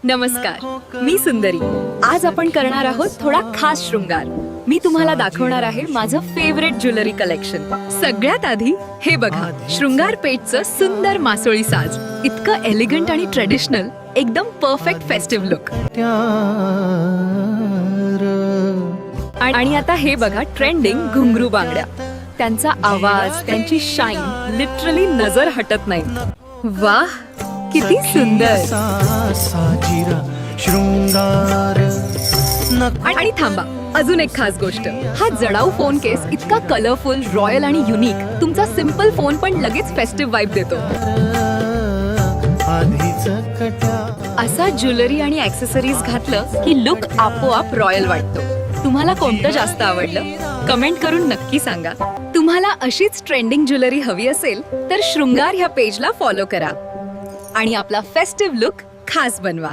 नमस्कार, मी सुंदरी. आज आपण करणार आहोत थोडा खास शृंगार. मी तुम्हाला दाखवणार आहे माझं फेवरेट ज्वेलरी कलेक्शन. सगळ्यात आधी हे बघा, शृंगार पेठचं सुंदर मासोळी साज. इतकं एलिगंट आणि ट्रेडिशनल, एकदम परफेक्ट फेस्टिव्ह लुक. आणि आता हे बघा, ट्रेंडिंग घुंगरू बांगड्या. त्यांचा आवाज, त्यांची शाईन लिटरली नजर हटत नाही. वाह, किती सुंदर. आणि थांबा, अजून एक खास गोष्ट. हा जडाऊ फोन केस इतका कलरफुल, रॉयल आणि युनिक. तुमचा सिंपल फोन पण लगेच फेस्टिव्ह वाइब देतो. असा ज्वेलरी आणि ऍक्सेसरीज घातलं की लुक आपोआप रॉयल वाटतो. तुम्हाला कोणतं जास्त आवडलं? कमेंट करून नक्की सांगा. तुम्हाला अशीच ट्रेंडिंग ज्वेलरी हवी असेल तर शृंगार ह्या पेजला फॉलो करा आणि आपला फेस्टिव्ह लुक खास बनवा.